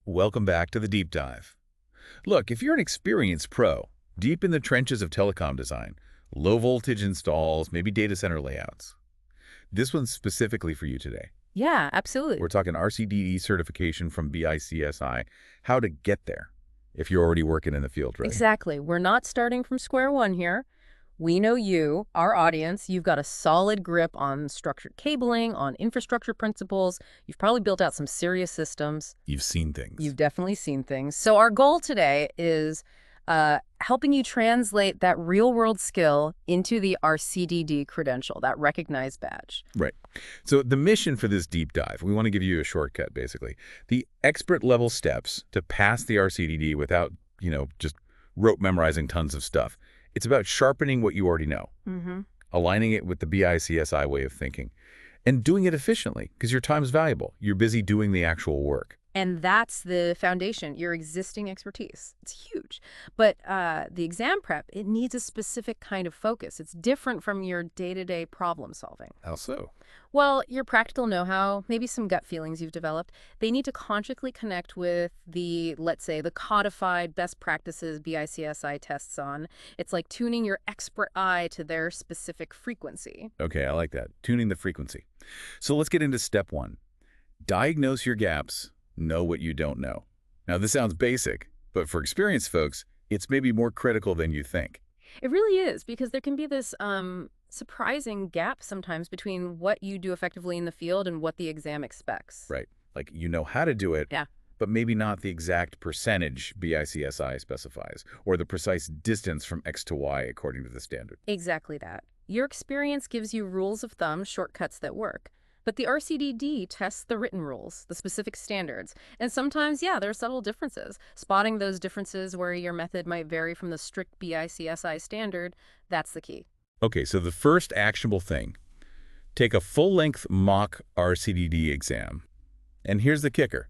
Welcome back to the Deep Dive. Look, if you're an experienced pro, deep in the trenches of telecom design, low voltage installs, maybe data center layouts, this one's specifically for you today. Yeah, absolutely. We're talking RCDD certification from BICSI, how to get there if you're already working in the field, right? Exactly. We're not starting from square one here. We know you, our audience. You've got a solid grip on structured cabling, on infrastructure principles. You've probably built out some serious systems. You've seen things. You've definitely seen things. So our goal today is helping you translate that real-world skill into the RCDD credential, that recognized badge. Right. So the mission for this deep dive, we want to give you a shortcut, basically. The expert level steps to pass the RCDD without, just rote memorizing tons of stuff. It's about sharpening what you already know, aligning it with the BICSI way of thinking, and doing it efficiently because your time's valuable. You're busy doing the actual work. And that's the foundation, your existing expertise. It's huge. But the exam prep, it needs a specific kind of focus. It's different from your day-to-day problem solving. How so? Well, your practical know-how, maybe some gut feelings you've developed, they need to consciously connect with the, let's say, the codified best practices BICSI tests on. It's like tuning your expert eye to their specific frequency. Okay, I like that. Tuning the frequency. So let's get into step one. Diagnose your gaps. Know what you don't know. Now, this sounds basic, but for experienced folks, it's maybe more critical than you think. It really is, because there can be this surprising gap sometimes between what you do effectively in the field and what the exam expects. Right. Like you know how to do it, Yeah. but maybe not the exact percentage BICSI specifies, or the precise distance from X to Y according to the standard. Exactly that. Your experience gives you rules of thumb, shortcuts that work. But the RCDD tests the written rules, the specific standards. And sometimes, yeah, there are subtle differences. Spotting those differences where your method might vary from the strict BICSI standard, that's the key. Okay, so the first actionable thing, take a full-length mock RCDD exam. And here's the kicker.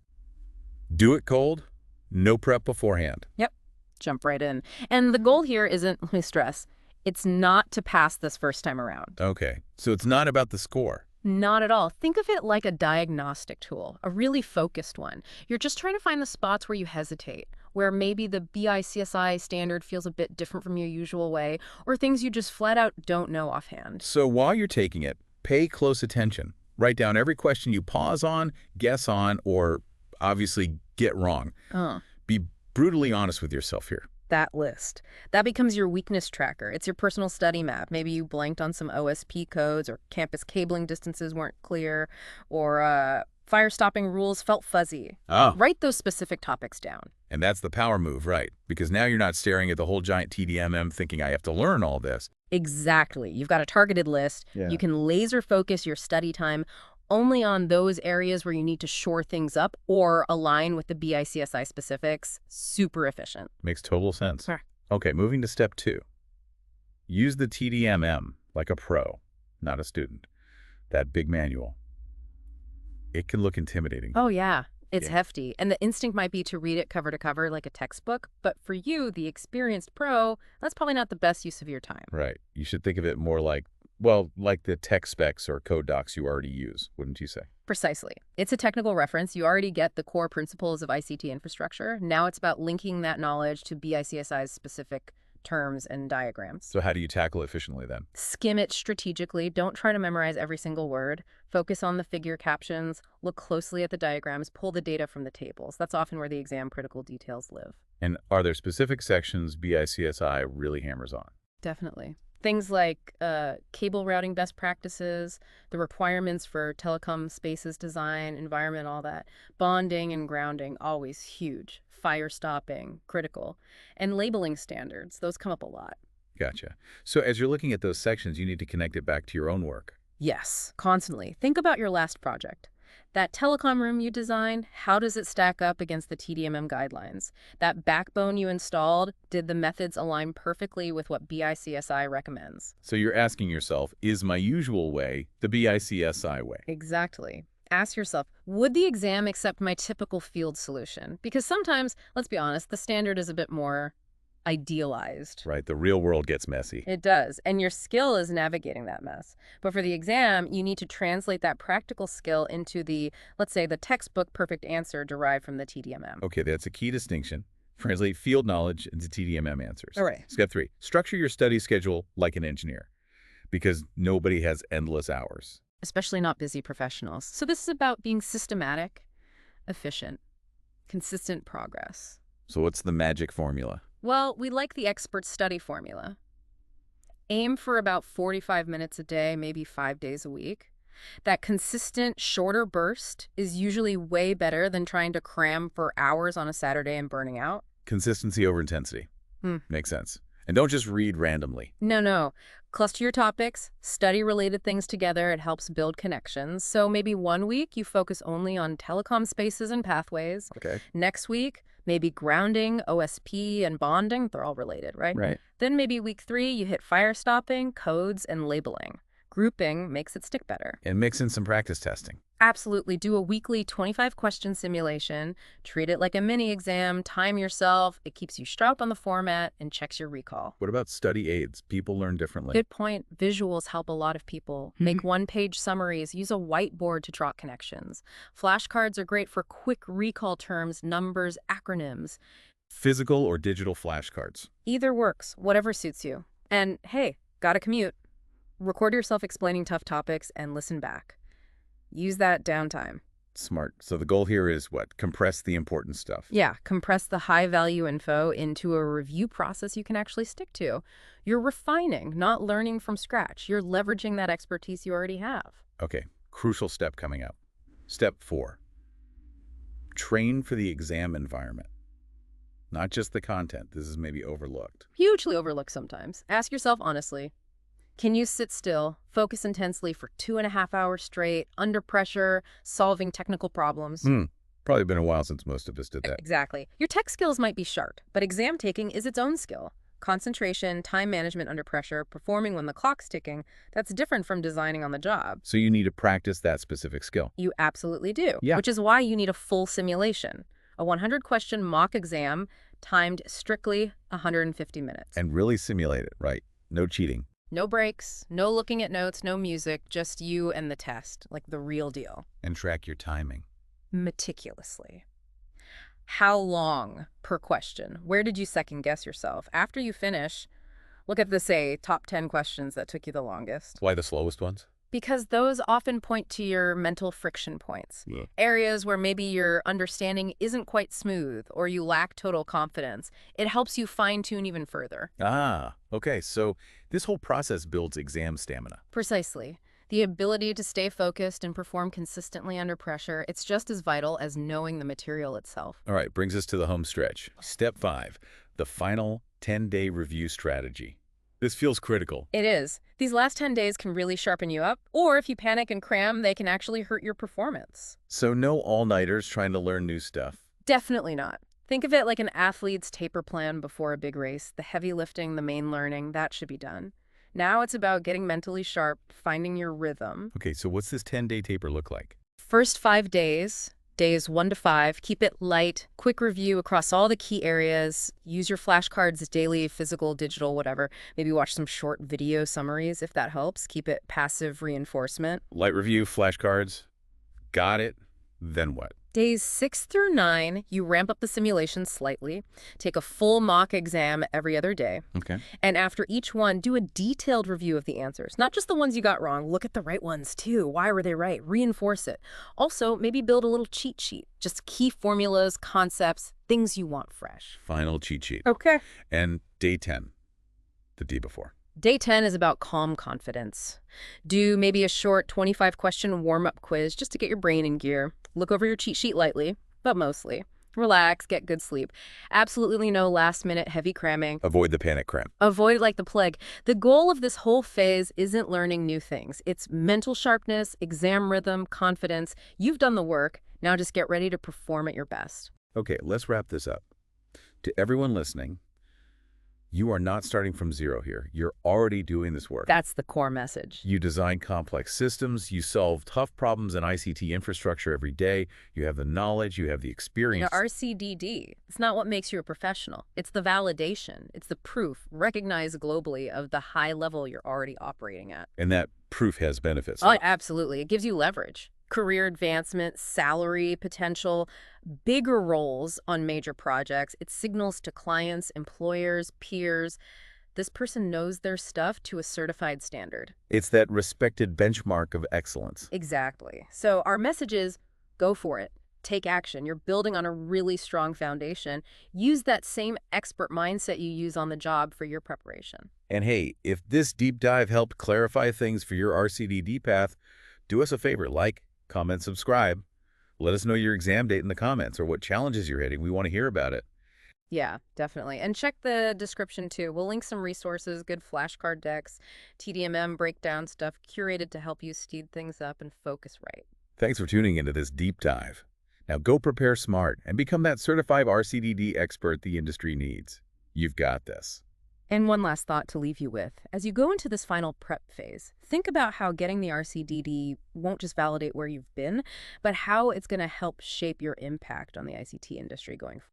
Do it cold, no prep beforehand. Yep, jump right in. And the goal here isn't, let me stress, it's not to pass this first time around. Okay, so it's not about the score. Not at all. Think of it like a diagnostic tool, a really focused one. You're just trying to find the spots where you hesitate, where maybe the BICSI standard feels a bit different from your usual way, or things you just flat out don't know offhand. So while you're taking it, pay close attention. Write down every question you pause on, guess on, or obviously get wrong. Be brutally honest with yourself here. That list. That becomes your weakness tracker. It's your personal study map. Maybe you blanked on some OSP codes, or campus cabling distances weren't clear, or fire stopping rules felt fuzzy. Oh. Write those specific topics down. And that's the power move, right? Because now you're not staring at the whole giant TDMM thinking I have to learn all this. Exactly. You've got a targeted list. Yeah. You can laser focus your study time only on those areas where you need to shore things up or align with the BICSI specifics. Super efficient. Makes total sense. Sure. Okay, moving to step two. Use the TDMM like a pro, not a student. That big manual. It can look intimidating. Oh, yeah. It's Yeah. hefty. And the instinct might be to read it cover to cover like a textbook. But for you, the experienced pro, that's probably not the best use of your time. Right. You should think of it more like the tech specs or code docs you already use, wouldn't you say? Precisely. It's a technical reference. You already get the core principles of ICT infrastructure. Now it's about linking that knowledge to BICSI's specific terms and diagrams. So how do you tackle it efficiently then? Skim it strategically. Don't try to memorize every single word. Focus on the figure captions. Look closely at the diagrams. Pull the data from the tables. That's often where the exam critical details live. And are there specific sections BICSI really hammers on? Definitely. Things like cable routing best practices, the requirements for telecom spaces design, environment, all that. Bonding and grounding, always huge. Fire stopping, critical. And labeling standards, those come up a lot. Gotcha. So as you're looking at those sections, you need to connect it back to your own work. Yes, constantly. Think about your last project. That telecom room you designed, how does it stack up against the TDMM guidelines? That backbone you installed, did the methods align perfectly with what BICSI recommends? So you're asking yourself, is my usual way the BICSI way? Exactly. Ask yourself, would the exam accept my typical field solution? Because sometimes, let's be honest, the standard is a bit more idealized. Right, the real world gets messy. It does, and your skill is navigating that mess. But for the exam, you need to translate that practical skill into the, let's say, the textbook perfect answer derived from the TDMM. Okay, that's a key distinction. Translate field knowledge into TDMM answers. All right. Step 3, structure your study schedule like an engineer, because nobody has endless hours. Especially not busy professionals. So this is about being systematic, efficient, consistent progress. So what's the magic formula? Well, we like the expert study formula. Aim for about 45 minutes a day, maybe 5 days a week. That consistent, shorter burst is usually way better than trying to cram for hours on a Saturday and burning out. Consistency over intensity. Makes sense. And don't just read randomly. No. Cluster your topics, study related things together. It helps build connections. So maybe one week you focus only on telecom spaces and pathways. Okay. Next week, maybe grounding, OSP, and bonding. They're all related, right? Right. Then maybe week 3, you hit fire stopping, codes, and labeling. Grouping makes it stick better. And mix in some practice testing. Absolutely. Do a weekly 25-question simulation. Treat it like a mini exam. Time yourself. It keeps you sharp on the format and checks your recall. What about study aids? People learn differently. Good point. Visuals help a lot of people. Make one-page summaries. Use a whiteboard to draw connections. Flashcards are great for quick recall terms, numbers, acronyms. Physical or digital flashcards? Either works, whatever suits you. And hey, gotta commute. Record yourself explaining tough topics and listen back. Use that downtime. Smart. So the goal here is what? Compress the important stuff. Yeah, compress the high-value info into a review process you can actually stick to. You're refining, not learning from scratch. You're leveraging that expertise you already have. Okay, crucial step coming up. Step 4. Train for the exam environment. Not just the content. This is maybe overlooked. Hugely overlooked sometimes. Ask yourself honestly, can you sit still, focus intensely for 2.5 hours straight, under pressure, solving technical problems? Probably been a while since most of us did that. Exactly. Your tech skills might be sharp, but exam taking is its own skill. Concentration, time management under pressure, performing when the clock's ticking, that's different from designing on the job. So you need to practice that specific skill. You absolutely do. Yeah. Which is why you need a full simulation. A 100-question mock exam timed strictly 150 minutes. And really simulate it, right? No cheating. No breaks, no looking at notes, no music, just you and the test, like the real deal. And track your timing. Meticulously. How long per question? Where did you second guess yourself? After you finish, look at the, say, top 10 questions that took you the longest. Why the slowest ones? Because those often point to your mental friction points. Yeah. Areas where maybe your understanding isn't quite smooth or you lack total confidence. It helps you fine-tune even further. Ah, okay. So this whole process builds exam stamina. Precisely. The ability to stay focused and perform consistently under pressure, it's just as vital as knowing the material itself. All right, brings us to the home stretch. Step 5, the final 10-day review strategy. This feels critical. It is. These last 10 days can really sharpen you up, or if you panic and cram, they can actually hurt your performance. So no all-nighters trying to learn new stuff. Definitely not. Think of it like an athlete's taper plan before a big race. The heavy lifting, the main learning, that should be done. Now it's about getting mentally sharp, finding your rhythm. Okay, so what's this 10-day taper look like? First 5 days, days 1 to 5, keep it light, quick review across all the key areas. Use your flashcards daily, physical, digital, whatever. Maybe watch some short video summaries if that helps. Keep it passive reinforcement. Light review, flashcards. Got it. Then what? Days 6 through 9, you ramp up the simulation slightly. Take a full mock exam every other day. Okay. And after each one, do a detailed review of the answers. Not just the ones you got wrong. Look at the right ones, too. Why were they right? Reinforce it. Also, maybe build a little cheat sheet. Just key formulas, concepts, things you want fresh. Final cheat sheet. Okay. And day 10, the day before. Day 10 is about calm confidence. Do maybe a short 25-question warm-up quiz just to get your brain in gear. Look over your cheat sheet lightly, but mostly. Relax, get good sleep. Absolutely no last-minute heavy cramming. Avoid the panic cramp. Avoid it like the plague. The goal of this whole phase isn't learning new things. It's mental sharpness, exam rhythm, confidence. You've done the work. Now just get ready to perform at your best. Okay, let's wrap this up. To everyone listening, You are not starting from zero here. You're already doing this work. That's the core message. You design complex systems, you solve tough problems in ICT infrastructure every day, you have the knowledge, you have the experience. RCDD, it's not what makes you a professional. It's the validation. It's the proof, recognized globally, of the high level you're already operating at. And that proof has benefits. Oh, absolutely. It gives you leverage. Career advancement, salary potential, bigger roles on major projects. It signals to clients, employers, peers. This person knows their stuff to a certified standard. It's that respected benchmark of excellence. Exactly. So our message is go for it. Take action. You're building on a really strong foundation. Use that same expert mindset you use on the job for your preparation. And hey, if this deep dive helped clarify things for your RCDD path, do us a favor, like, comment, subscribe. Let us know your exam date in the comments or what challenges you're hitting. We want to hear about it. Yeah, definitely. And check the description too. We'll link some resources, good flashcard decks, TDMM breakdown stuff curated to help you speed things up and focus right. Thanks for tuning into this deep dive. Now go prepare smart and become that certified RCDD expert the industry needs. You've got this. And one last thought to leave you with. As you go into this final prep phase, think about how getting the RCDD won't just validate where you've been, but how it's going to help shape your impact on the ICT industry going forward.